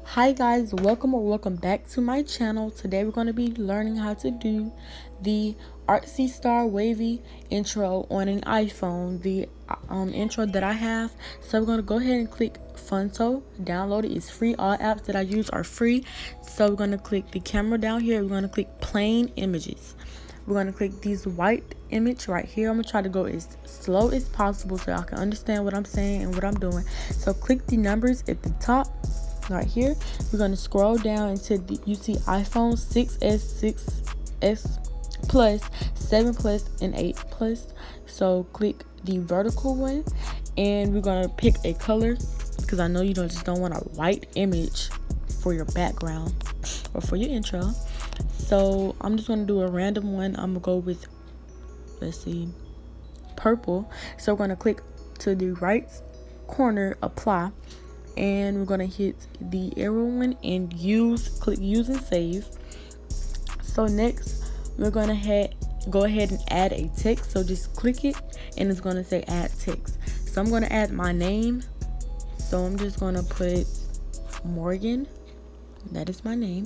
Hi guys, welcome back to my channel. Today we're going to be learning how to do the artsy star wavy intro on an iPhone, the intro that I have. So we're going to go ahead and click Funto, download it. It's free. All apps that I use are free. So we're going to click the camera down here. We're going to click plain images. We're going to click this white image right here. I'm going to try to go as slow as possible so y'all can understand what I'm saying and what I'm doing. So click the numbers at the top right here. We're going to scroll down until you see iPhone 6s, 6s plus, 7 plus, and 8 plus. So click the vertical one, and we're going to pick a color because I know you just don't want a white image for your background or for your intro. So I'm just going to do a random one. I'm going to go with, let's see, purple. So we're going to click to the right corner, apply, and we're going to hit the arrow one and click use and save. So next we're going to go ahead and add a text. So just click it and it's going to say add text. So I'm going to add my name. So I'm just going to put Morgan. That is my name.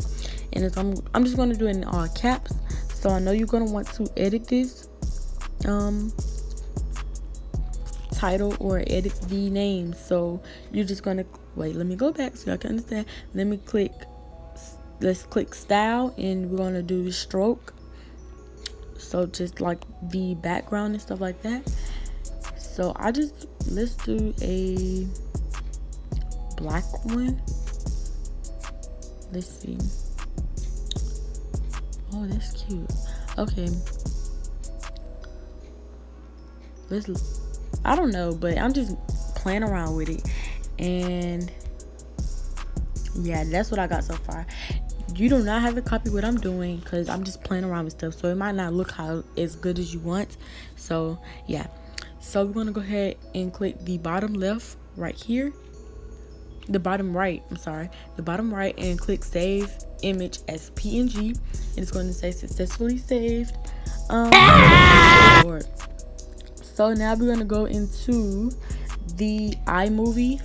And I'm just going to do it in all caps. So I know you're going to want to edit this title or edit the name. So you're just going to wait, let me go back so y'all can understand. Let's click style, and we're going to do stroke. So just like the background and stuff like that. So let's do a black one. Let's see. Oh, that's cute. Okay. I don't know, but I'm just playing around with it. And yeah, that's what I got so far. You do not have to copy what I'm doing because I'm just playing around with stuff. So it might not look as good as you want. So yeah. So we're going to go ahead and click the bottom left right here. The bottom right, and click save image as PNG. And it's going to say successfully saved. Lord. So now we're going to go into the iMovie.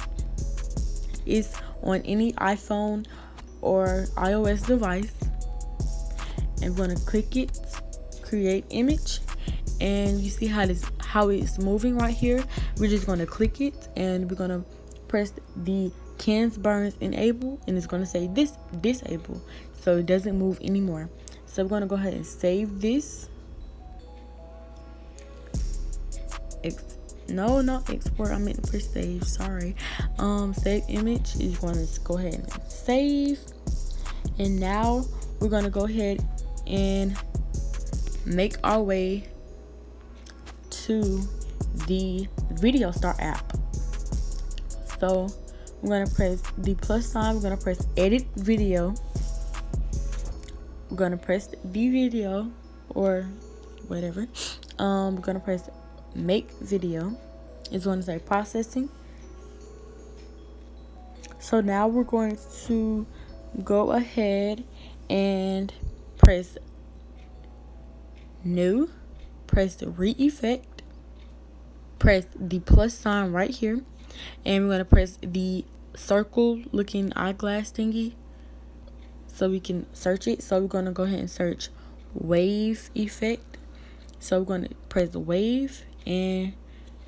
It's on any iPhone or iOS device. And we're going to click it, create image. And you see how it's moving right here. We're just going to click it and we're going to press the cans burns enable, and it's going to say this disable, so it doesn't move anymore. So we're going to go ahead and save this. Not export, I meant for save, sorry. Save image is going to go ahead and save. And now we're going to go ahead and make our way to the Video Star app. So we're going to press the plus sign. We're going to press edit video. We're going to press the video or whatever. We're going to press make video. It's going to say processing. So now we're going to go ahead and press new, press the re-effect, press the plus sign right here, and we're going to press the circle looking eyeglass thingy so we can search it. So we're going to go ahead and search wave effect. So we're going to press the wave, and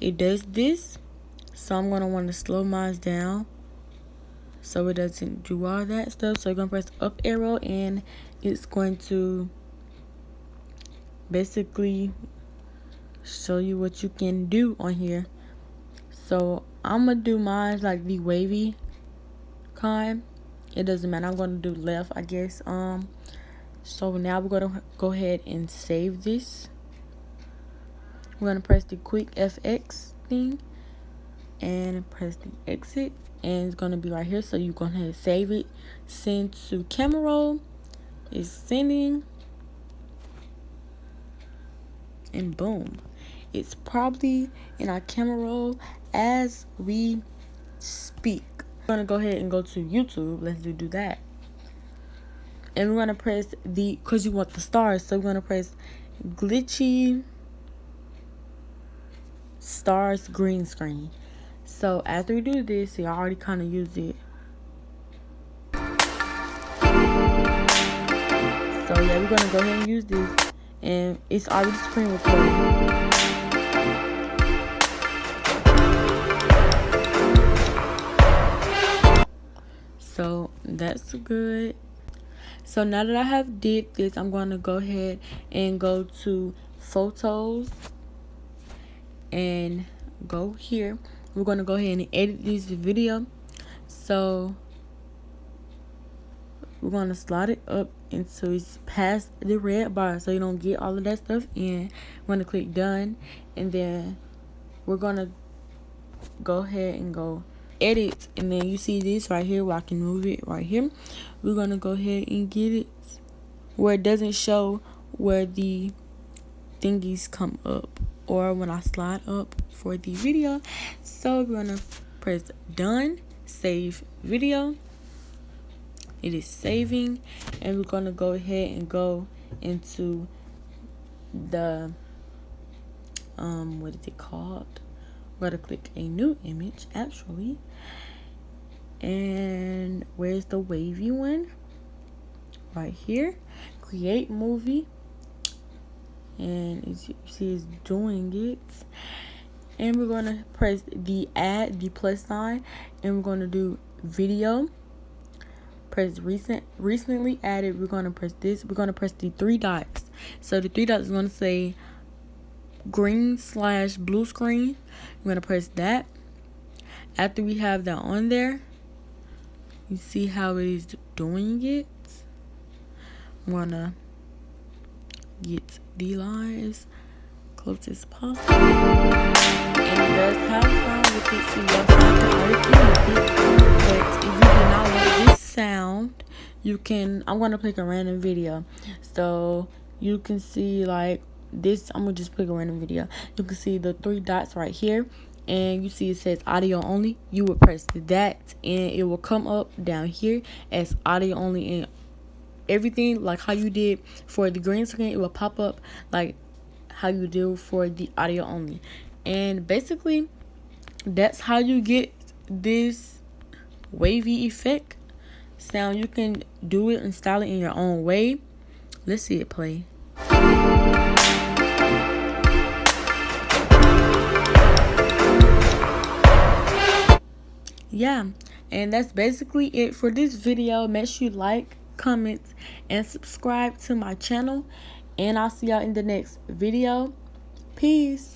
it does this. So I'm going to want to slow mine down so it doesn't do all that stuff. So you're going to press up arrow, and it's going to basically show you what you can do on here. So I'm going to do mine like the wavy kind. It doesn't matter. I'm going to do left, I guess. So now we're going to go ahead and save this. We're going to press the quick FX thing and press the exit, and it's going to be right here. So you're going to save it, send to camera roll. It's sending, and boom, it's probably in our camera roll as we speak. We're going to go ahead and go to YouTube. Let's do that. And we're going to press because you want the stars, so we're going to press glitchy stars green screen. So after we do this, you already kind of used it. So yeah, we're gonna go ahead and use this, and it's already screen recording. So that's good. So now that I have did this, I'm going to go ahead and go to photos and go here. We're going to go ahead and edit this video. So we're going to slide it up until it's past the red bar so you don't get all of that stuff in. We're going to click done, and then we're going to go ahead and go edit, and then you see this right here where I can move it right here. We're going to go ahead and get it where it doesn't show where the thingies come up or when I slide up for the video. So we're gonna press done, save video. It is saving, and we're gonna go ahead and go into the what is it called? We're gonna click a new image actually, and where's the wavy one? Right here, create movie, and as you see it's doing it. And we're gonna press the plus sign, and we're gonna do video, press recently added. We're gonna press this. We're gonna press the three dots. So the three dots is gonna say green/blue screen. We're gonna press that. After we have that on there, you see how it is doing it. I'm gonna get the lines close as possible, and it does have sound with it, so your sound can already play with it. But if you do not want this sound, you can, I'm gonna pick a random video, so you can see like this. I'm gonna just pick a random video. You can see the three dots right here, and you see it says audio only. You would press that, and it will come up down here as audio only, and everything like how you did for the green screen, it will pop up like how you do for the audio only. And basically that's how you get this wavy effect sound. You can do it and style it in your own way. Let's see it play. Yeah, and that's basically it for this video. Make sure you like, comment, and subscribe to my channel, and I'll see y'all in the next video. Peace.